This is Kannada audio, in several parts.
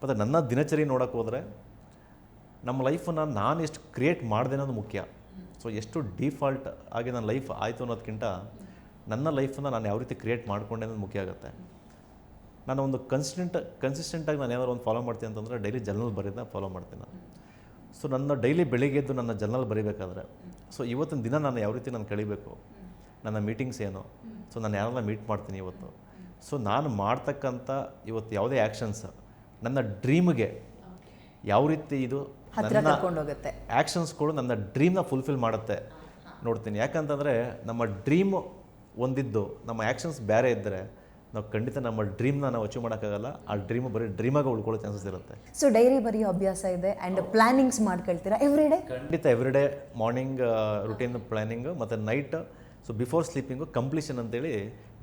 ಮತ್ತು ನನ್ನ ದಿನಚರಿ ನೋಡೋಕೆ ಹೋದರೆ ನಮ್ಮ ಲೈಫನ್ನು ನಾನು ಎಷ್ಟು ಕ್ರಿಯೇಟ್ ಮಾಡಿದೆ ಅನ್ನೋದು ಮುಖ್ಯ. ಸೊ ಎಷ್ಟು ಡಿಫಾಲ್ಟ್ ಆಗಿ ನನ್ನ ಲೈಫ್ ಆಯಿತು ಅನ್ನೋದಕ್ಕಿಂತ ನನ್ನ ಲೈಫನ್ನು ನಾನು ಯಾವ ರೀತಿ ಕ್ರಿಯೇಟ್ ಮಾಡಿಕೊಂಡೆ ಅನ್ನೋದು ಮುಖ್ಯ ಆಗುತ್ತೆ. ನಾನು ಒಂದು ಕನ್ಸಿಸ್ಟೆಂಟಾಗಿ ನಾನು ಏನಾದ್ರು ಒಂದು ಫಾಲೋ ಮಾಡ್ತೀನಿ ಅಂತಂದರೆ ಡೈಲಿ ಜರ್ನಲ್ ಬರೀದನ್ನ ಫಾಲೋ ಮಾಡ್ತೀನಿ ನಾನು. ಸೊ ನನ್ನ ಡೈಲಿ ಬೆಳಿಗ್ಗೆ ಎದ್ದು ನನ್ನ ಜರ್ನಲ್ ಬರೀಬೇಕಾದ್ರೆ ಸೊ ಇವತ್ತಿನ ದಿನ ನಾನು ಯಾವ ರೀತಿ ನಾನು ಕಳಿಬೇಕು, ನನ್ನ ಮೀಟಿಂಗ್ಸ್ ಏನು, ಸೊ ನಾನು ಯಾರನ್ನ ಮೀಟ್ ಮಾಡ್ತೀನಿ ಇವತ್ತು, ಸೊ ನಾನು ಮಾಡ್ತಕ್ಕಂಥ ಇವತ್ತು ಯಾವುದೇ ಆ್ಯಕ್ಷನ್ಸ್ ನನ್ನ ಡ್ರೀಮ್ಗೆ ಯಾವ ರೀತಿ ಇದು ನನ್ನ ಆ್ಯಕ್ಷನ್ಸ್ಗಳು ನನ್ನ ಡ್ರೀಮ್ನ ಫುಲ್ಫಿಲ್ ಮಾಡುತ್ತೆ ನೋಡ್ತೀನಿ. ಯಾಕಂತಂದರೆ ನಮ್ಮ ಡ್ರೀಮ್ ಒಂದಿದ್ದು ನಮ್ಮ ಆ್ಯಕ್ಷನ್ಸ್ ಬೇರೆ ಇದ್ದರೆ ನಾವು ಖಂಡಿತ ನಮ್ಮ ಡ್ರೀಮ್ನ ನಾವು ಅಚೀವ್ ಮಾಡೋಕ್ಕಾಗಲ್ಲ. ಆ ಡ್ರೀಮ್ ಬರೀ ಡ್ರೀಮಾಗಿ ಉಳ್ಕೊಳ್ಳೋ ಚಾನ್ಸಸ್ ಇರುತ್ತೆ. ಸೊ ಡೈರಿ ಬರೀ ಅಭ್ಯಾಸ ಇದೆ ಆ್ಯಂಡ್ ಪ್ಲಾನಿಂಗ್ಸ್ ಮಾಡ್ಕೊಳ್ತೀರಾ ಎವ್ರಿಡೇ? ಖಂಡಿತ ಎವ್ರಿಡೇ ಮಾರ್ನಿಂಗ್ ರುಟೀನ್ ಪ್ಲ್ಯಾನಿಂಗು ಮತ್ತು night so before sleeping completion ಅಂತೇಳಿ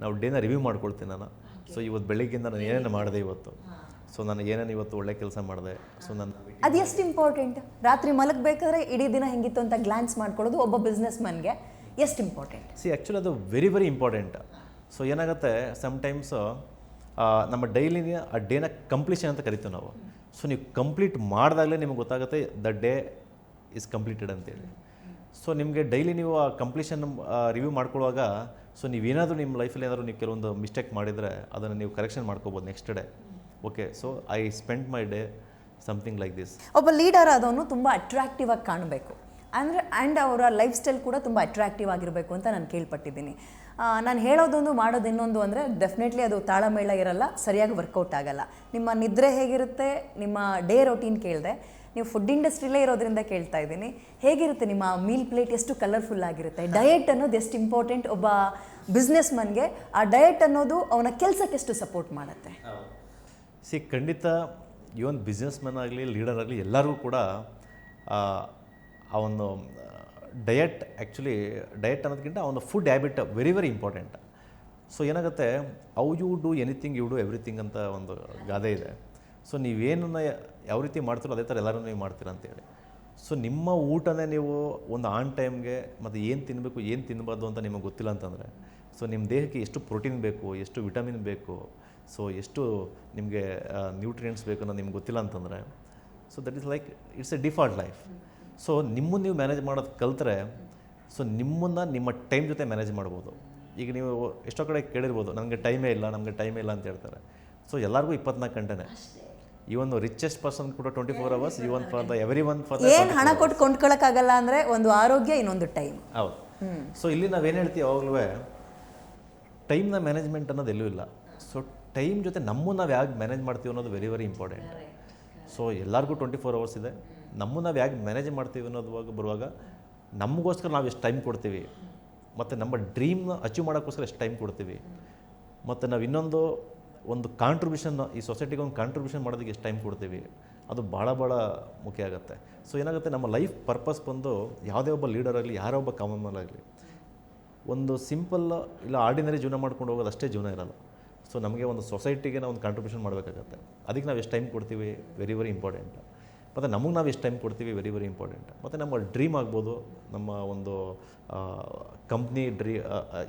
ನಾವು ಡೇನ ರಿವ್ಯೂ ಮಾಡ್ಕೊಳ್ತೀನಿ ನಾನು. ಸೊ ಇವತ್ತು ಬೆಳಿಗ್ಗೆಯಿಂದ ನಾನು ಏನೇನು ಮಾಡಿದೆ ಇವತ್ತು, ಸೊ ನಾನು ಏನೇನು ಇವತ್ತು ಒಳ್ಳೆ ಕೆಲಸ ಮಾಡಿದೆ, ಸೊ ನಾನು ಅದು ಎಷ್ಟು ಇಂಪಾರ್ಟೆಂಟ್? ರಾತ್ರಿ ಮಲಗಬೇಕಾದ್ರೆ ಇಡೀ ದಿನ ಹೆಂಗಿತ್ತು ಅಂತ ಗ್ಲಾನ್ಸ್ ಮಾಡ್ಕೊಳ್ಳೋದು ಒಬ್ಬ ಬಿಸ್ನೆಸ್ ಮನ್ಗೆ ಎಷ್ಟು ಇಂಪಾರ್ಟೆಂಟ್? ಆ್ಯಕ್ಚುಲಿ ಅದು ವೆರಿ ವೆರಿ ಇಂಪಾರ್ಟೆಂಟ್. ಸೊ ಏನಾಗುತ್ತೆ ಸಮ್ಟೈಮ್ಸ್ ನಮ್ಮ ಡೈಲಿನ ಆ ಡೇನ ಕಂಪ್ಲೀಷನ್ ಅಂತ ಕರಿತೀವಿ ನಾವು. ಸೊ ನೀವು ಕಂಪ್ಲೀಟ್ ಮಾಡಿದಾಗಲೇ ನಿಮಗೆ ಗೊತ್ತಾಗುತ್ತೆ ದ ಡೇ ಇಸ್ ಕಂಪ್ಲೀಟೆಡ್ ಅಂತೇಳಿ. ಸೊ ನಿಮಗೆ ಡೈಲಿ ನೀವು ಆ ಕಂಪ್ಲೀಷನ್ ರಿವ್ಯೂ ಮಾಡ್ಕೊಳ್ಳುವಾಗ ಸೊ ನೀವೇನಾದರೂ ನಿಮ್ಮ ಲೈಫಲ್ಲಿ ಏನಾದರೂ ನೀವು ಕೆಲವೊಂದು ಮಿಸ್ಟೇಕ್ ಮಾಡಿದರೆ ಅದನ್ನು ನೀವು ಕರೆಕ್ಷನ್ ಮಾಡ್ಕೋಬೋದು next day. Okay, so I spend my day something like this. ಒಬ್ಬ ಲೀಡರ್ ಆದವನು ತುಂಬ ಅಟ್ರಾಕ್ಟಿವ್ ಆಗಿ ಕಾಣಬೇಕು ಅಂದರೆ ಆ್ಯಂಡ್ ಅವರ ಲೈಫ್ ಸ್ಟೈಲ್ ಕೂಡ ತುಂಬ ಅಟ್ರಾಕ್ಟಿವ್ ಆಗಿರಬೇಕು ಅಂತ ನಾನು ಕೇಳ್ಪಟ್ಟಿದ್ದೀನಿ. ನಾನು ಹೇಳೋದೊಂದು ಮಾಡೋದು ಇನ್ನೊಂದು ಅಂದರೆ ಡೆಫಿನೆಟ್ಲಿ ಅದು ತಾಳಮೇಳ ಇರಲ್ಲ, ಸರಿಯಾಗಿ ವರ್ಕೌಟ್ ಆಗಲ್ಲ. ನಿಮ್ಮ ನಿದ್ರೆ ಹೇಗಿರುತ್ತೆ, ನಿಮ್ಮ ಡೇ ರೊಟೀನ್ ಕೇಳಿದೆ, ನೀವು ಫುಡ್ ಇಂಡಸ್ಟ್ರಿಲೇ ಇರೋದ್ರಿಂದ ಕೇಳ್ತಾ ಇದ್ದೀನಿ, ಹೇಗಿರುತ್ತೆ ನಿಮ್ಮ ಮೀಲ್ ಪ್ಲೇಟ್, ಎಷ್ಟು ಕಲರ್ಫುಲ್ ಆಗಿರುತ್ತೆ? ಡಯಟ್ ಅನ್ನೋದು ಎಷ್ಟು ಇಂಪಾರ್ಟೆಂಟ್ ಒಬ್ಬ ಬಿಸ್ನೆಸ್ ಮನ್ಗೆ? ಆ ಡಯಟ್ ಅನ್ನೋದು ಅವನ ಕೆಲಸಕ್ಕೆ ಎಷ್ಟು ಸಪೋರ್ಟ್ ಮಾಡುತ್ತೆ? ಖಂಡಿತ ಇವನ್ ಬಿಸ್ನೆಸ್ ಮ್ಯಾನ್ ಆಗಲಿ ಲೀಡರ್ ಆಗಲಿ ಎಲ್ಲರಿಗೂ ಕೂಡ ಆ ಒಂದು ಡಯಟ್ ಡಯಟ್ ಅನ್ನೋದಕ್ಕಿಂತ ಅವನ food habit very very important. So ಏನಾಗುತ್ತೆ, how you do anything you do everything ಅಂತ ಒಂದು ಗಾದೆ ಇದೆ. ಸೊ ನೀವೇನನ್ನ ಯಾವ ರೀತಿ ಮಾಡ್ತೀರೋ ಅದೇ ಥರ ಎಲ್ಲರೂ ನೀವು ಮಾಡ್ತೀರ ಅಂತೇಳಿ. ಸೊ ನಿಮ್ಮ ಊಟನೇ ನೀವು ಒಂದು ಆನ್ ಟೈಮ್ಗೆ ಮತ್ತು ಏನು ತಿನ್ನಬೇಕು ಏನು ತಿನ್ನಬಾರ್ದು ಅಂತ ನಿಮಗೆ ಗೊತ್ತಿಲ್ಲ ಅಂತಂದರೆ ಸೊ ನಿಮ್ಮ ದೇಹಕ್ಕೆ ಎಷ್ಟು ಪ್ರೋಟೀನ್ ಬೇಕು, ಎಷ್ಟು ವಿಟಮಿನ್ ಬೇಕು, ಸೊ ಎಷ್ಟು ನಿಮಗೆ ನ್ಯೂಟ್ರಿಯೆಂಟ್ಸ್ ಬೇಕು ಅನ್ನೋದು ನಿಮ್ಗೆ ಗೊತ್ತಿಲ್ಲ ಅಂತಂದರೆ so that is like it's A default life. So ನಿಮ್ಮನ್ನು ನೀವು ಮ್ಯಾನೇಜ್ ಮಾಡೋದು ಕಲ್ತ್ರೆ ಸೊ ನಿಮ್ಮನ್ನು ನಿಮ್ಮ ಟೈಮ್ ಜೊತೆ ಮ್ಯಾನೇಜ್ ಮಾಡ್ಬೋದು. ಈಗ ನೀವು ಎಷ್ಟೋ ಕಡೆ ಕೇಳಿರ್ಬೋದು ನಮಗೆ ಟೈಮೇ ಇಲ್ಲ ಅಂತ ಹೇಳ್ತಾರೆ. ಸೊ ಎಲ್ಲರಿಗೂ 24 ಗಂಟೆನೇ. ಈ ಒಂದು ರಿಚೆಸ್ಟ್ ಪರ್ಸನ್ ಕೂಡ 24 hours, even for the every one for the ಏನು ಹಣ ಕೊಟ್ಟು ಕೊಂಡ್ಕೊಳ್ಳೋಕ್ಕಾಗಲ್ಲ ಅಂದರೆ ಒಂದು ಆರೋಗ್ಯ, ಇನ್ನೊಂದು ಟೈಮ್. ಹೌದು. ಸೊ ಇಲ್ಲಿ ನಾವೇನು ಹೇಳ್ತೀವಿ ಯಾವಾಗಲೂ ಟೈಮ್ನ ಮ್ಯಾನೇಜ್ಮೆಂಟ್ ಅನ್ನೋದು ಎಲ್ಲೂ ಇಲ್ಲ. ಸೊ ಟೈಮ್ ಜೊತೆ ನಮ್ಮನ್ನು ನಾವು ಹೇಗೆ ಮ್ಯಾನೇಜ್ ಮಾಡ್ತೀವಿ ಅನ್ನೋದು ವೆರಿ ವೆರಿ ಇಂಪಾರ್ಟೆಂಟ್. ಸೊ ಎಲ್ಲರಿಗೂ 24 hours ಇದೆ. ನಮ್ಮನ್ನು ನಾವು ಹೇಗೆ ಮ್ಯಾನೇಜ್ ಮಾಡ್ತೀವಿ ಅನ್ನೋದು ಬರುವಾಗ ನಮಗೋಸ್ಕರ ನಾವು ಎಷ್ಟು ಟೈಮ್ ಕೊಡ್ತೀವಿ ಮತ್ತು ನಮ್ಮ ಡ್ರೀಮ್ನ ಅಚೀವ್ ಮಾಡೋಕ್ಕೋಸ್ಕರ ಎಷ್ಟು ಟೈಮ್ ಕೊಡ್ತೀವಿ ಮತ್ತು ನಾವು ಇನ್ನೊಂದು ಒಂದು ಕಾಂಟ್ರಿಬ್ಯೂಷನ್ ಈ ಸೊಸೈಟಿಗೆ ಒಂದು ಕಾಂಟ್ರಿಬ್ಯೂಷನ್ ಮಾಡೋದಕ್ಕೆ ಎಷ್ಟು ಟೈಮ್ ಕೊಡ್ತೀವಿ ಅದು ಭಾಳ ಮುಖ್ಯ ಆಗುತ್ತೆ. ಸೊ ಏನಾಗುತ್ತೆ, ನಮ್ಮ ಲೈಫ್ ಪರ್ಪಸ್ ಬಂದು ಯಾವುದೇ ಒಬ್ಬ ಲೀಡರ್ ಆಗಲಿ ಯಾರೋ ಒಬ್ಬ ಕಾಮನ್ ಮ್ಯಾನ್ ಆಗಲಿ ಒಂದು ಸಿಂಪಲ್ ಇಲ್ಲ ಆರ್ಡಿನರಿ ಜೀವನ ಮಾಡ್ಕೊಂಡು ಹೋಗೋದು ಅಷ್ಟೇ ಜೀವನ ಇರಲ್ಲ. ಸೊ ನಮಗೆ ಒಂದು ಸೊಸೈಟಿಗೆ ನಾವು ಒಂದು ಕಾಂಟ್ರಿಬ್ಯೂಷನ್ ಮಾಡಬೇಕಾಗತ್ತೆ. ಅದಕ್ಕೆ ನಾವು ಎಷ್ಟು ಟೈಮ್ ಕೊಡ್ತೀವಿ ವೆರಿ ವೆರಿ ಇಂಪಾರ್ಟೆಂಟ್. ಮತ್ತು ನಮಗೆ ನಾವು ಎಷ್ಟು ಟೈಮ್ ಕೊಡ್ತೀವಿ ವೆರಿ ವೆರಿ ಇಂಪಾರ್ಟೆಂಟ್. ಮತ್ತು ನಮ್ಮ ಡ್ರೀಮ್ ಆಗ್ಬೋದು, ನಮ್ಮ ಒಂದು ಕಂಪ್ನಿ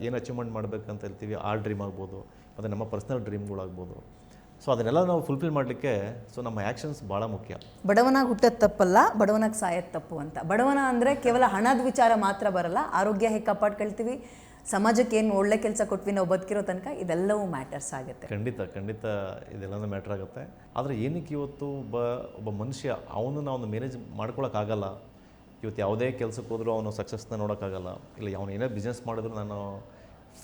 ಏನು ಅಚೀವ್ಮೆಂಟ್ ಮಾಡಬೇಕಂತ ಹೇಳ್ತೀವಿ ಆ ಡ್ರೀಮ್ ಆಗ್ಬೋದು, ಮತ್ತು ನಮ್ಮ ಪರ್ಸ್ನಲ್ ಡ್ರೀಮ್ಗಳಾಗ್ಬೋದು. ಸೊ ಅದನ್ನೆಲ್ಲ ನಾವು ಫುಲ್ಫಿಲ್ ಮಾಡಲಿಕ್ಕೆ ಸೊ ನಮ್ಮ ಆ್ಯಕ್ಷನ್ಸ್ ಭಾಳ ಮುಖ್ಯ. ಬಡವನಾಗಿ ಹುಟ್ಟೋದು ತಪ್ಪಲ್ಲ, ಬಡವನಾಗಿ ಸಾಯೋದು ತಪ್ಪು ಅಂತ. ಬಡವನ ಅಂದರೆ ಕೇವಲ ಹಣದ ವಿಚಾರ ಮಾತ್ರ ಬರಲ್ಲ, ಆರೋಗ್ಯ ಹೇಗೆ ಕಾಪಾಡ್ಕೊಳ್ತೀವಿ, ಸಮಾಜಕ್ಕೆ ಏನು ಒಳ್ಳೆ ಕೆಲಸ ಕೊಟ್ವಿ ನಾವು ಬದುಕಿರೋ ತನಕ ಇದೆಲ್ಲವೂ ಮ್ಯಾಟರ್ಸ್ ಆಗುತ್ತೆ. ಖಂಡಿತ ಇದೆಲ್ಲನೂ ಮ್ಯಾಟ್ರ್ ಆಗುತ್ತೆ. ಆದರೆ ಏನಕ್ಕೆ ಇವತ್ತು ಒಬ್ಬ ಮನುಷ್ಯ ಅವನು ಮ್ಯಾನೇಜ್ ಮಾಡ್ಕೊಳಕ್ಕಾಗಲ್ಲ. ಇವತ್ತು ಯಾವುದೇ ಕೆಲಸಕ್ಕೆ ಹೋದರೂ ಅವನು ಸಕ್ಸಸ್ನ ನೋಡೋಕ್ಕಾಗಲ್ಲ, ಇಲ್ಲ ಅವನು ಏನೇ ಬಿಸ್ನೆಸ್ ಮಾಡಿದ್ರು ನಾನು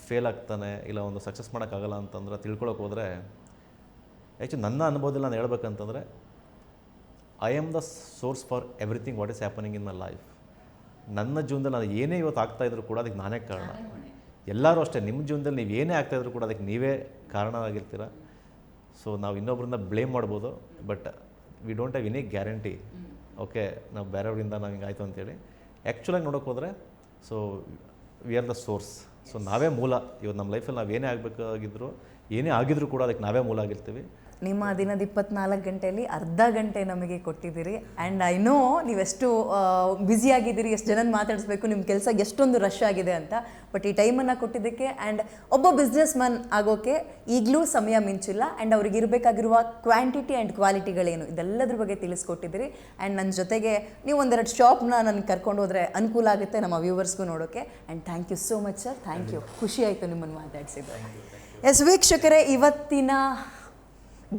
ಫೇಲ್ ಆಗ್ತಾನೆ, ಇಲ್ಲ ಒಂದು ಸಕ್ಸಸ್ ಮಾಡೋಕ್ಕಾಗಲ್ಲ ಅಂತಂದ್ರೆ ತಿಳ್ಕೊಳಕ್ಕೆ ಹೋದರೆ ಆ್ಯಕ್ಚುಲಿ ನನ್ನ ಅನುಭವದಲ್ಲಿ ನಾನು ಹೇಳ್ಬೇಕಂತಂದರೆ I am the source for everything what is happening in my life. ನನ್ನ ಜೀವನದಲ್ಲಿ ನಾನು ಏನೇ ಇವತ್ತು ಆಗ್ತಾಯಿದ್ರು ಕೂಡ ಅದಕ್ಕೆ ನಾನೇ ಕಾರಣ. ಎಲ್ಲರೂ ಅಷ್ಟೇ, ನಿಮ್ಮ ಜೀವನದಲ್ಲಿ ನೀವು ಏನೇ ಆಗ್ತಾಯಿದ್ರು ಕೂಡ ಅದಕ್ಕೆ ನೀವೇ ಕಾರಣವಾಗಿರ್ತೀರ. ಸೊ ನಾವು ಇನ್ನೊಬ್ಬರನ್ನ ಬ್ಲೇಮ್ ಮಾಡ್ಬೋದು, but we don't have any guarantee. Okay, ನಾವು ಬೇರೆಯವರಿಂದ ನಾವು ಹಿಂಗಾಯ್ತು ಅಂತೇಳಿ ಆ್ಯಕ್ಚುಲಾಗಿ ನೋಡೋಕೆ ಹೋದರೆ so we are the source. So ನಾವೇ ಮೂಲ. ಇವತ್ತು ನಮ್ಮ ಲೈಫಲ್ಲಿ ನಾವು ಏನೇ ಆಗಬೇಕಾಗಿದ್ರು ಏನೇ ಆಗಿದ್ರು ಕೂಡ ಅದಕ್ಕೆ ನಾವೇ ಮೂಲ ಆಗಿರ್ತೀವಿ. ನಿಮ್ಮ ದಿನದ 24 ಗಂಟೆಯಲ್ಲಿ ಅರ್ಧ ಗಂಟೆ ನಮಗೆ ಕೊಟ್ಟಿದ್ದೀರಿ. ಆ್ಯಂಡ್ ಐ ನೋ ನೀವೆಷ್ಟು ಬ್ಯುಸಿ ಆಗಿದ್ದೀರಿ, ಎಷ್ಟು ಜನನ ಮಾತಾಡಿಸ್ಬೇಕು, ನಿಮ್ಮ ಕೆಲಸ ಎಷ್ಟೊಂದು ರಶ್ ಆಗಿದೆ ಅಂತ. ಬಟ್ ಈ ಟೈಮನ್ನು ಕೊಟ್ಟಿದ್ದಕ್ಕೆ, ಆ್ಯಂಡ್ ಒಬ್ಬ ಬಿಸ್ನೆಸ್ ಮ್ಯಾನ್ ಆಗೋಕ್ಕೆ ಈಗಲೂ ಸಮಯ ಮಿಂಚಿಲ್ಲ. ಆ್ಯಂಡ್ ಅವ್ರಿಗೆ ಇರಬೇಕಾಗಿರುವ ಕ್ವಾಂಟಿಟಿ ಆ್ಯಂಡ್ ಕ್ವಾಲಿಟಿಗಳೇನು ಇದೆಲ್ಲದ್ರ ಬಗ್ಗೆ ತಿಳಿಸ್ಕೊಟ್ಟಿದ್ದೀರಿ. ಆ್ಯಂಡ್ ನನ್ನ ಜೊತೆಗೆ ನೀವು ಒಂದೆರಡು ಶಾಪ್ನ ನನಗೆ ಕರ್ಕೊಂಡು ಹೋದರೆ ಅನುಕೂಲ ಆಗುತ್ತೆ ನಮ್ಮ ವ್ಯೂವರ್ಸ್ಗೂ ನೋಡೋಕ್ಕೆ. And thank you so much sir, thank you. ಖುಷಿ ಆಯಿತು ನಿಮ್ಮನ್ನು ಮಾತಾಡಿಸಿದ್ದು. ಎಸ್ ವೀಕ್ಷಕರೇ, ಇವತ್ತಿನ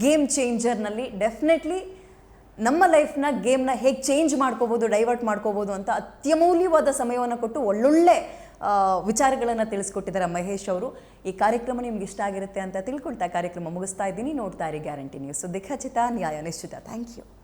ಗೇಮ್ ಚೇಂಜರ್ನಲ್ಲಿ ಡೆಫಿನೆಟ್ಲಿ ನಮ್ಮ ಲೈಫ್ನ ಗೇಮ್ನ ಹೇಗೆ ಚೇಂಜ್ ಮಾಡ್ಕೋಬೋದು, ಡೈವರ್ಟ್ ಮಾಡ್ಕೋಬೋದು ಅಂತ ಅತ್ಯಮೂಲ್ಯವಾದ ಸಮಯವನ್ನು ಕೊಟ್ಟು ಒಳ್ಳೊಳ್ಳೆ ವಿಚಾರಗಳನ್ನು ತಿಳಿಸ್ಕೊಟ್ಟಿದ್ದಾರೆ ಮಹೇಶ್ ಅವರು. ಈ ಕಾರ್ಯಕ್ರಮ ನಿಮ್ಗೆ ಇಷ್ಟ ಆಗಿರುತ್ತೆ ಅಂತ ತಿಳ್ಕೊಳ್ತಾ ಕಾರ್ಯಕ್ರಮ ಮುಗಿಸ್ತಾ ಇದ್ದೀನಿ. ನೋಡ್ತಾ ಇರಿ ಗ್ಯಾರಂಟಿ ನ್ಯೂಸ್. ಸುದ್ದಿ ಖಚಿತ, ನ್ಯಾಯ ನಿಶ್ಚಿತ. Thank you.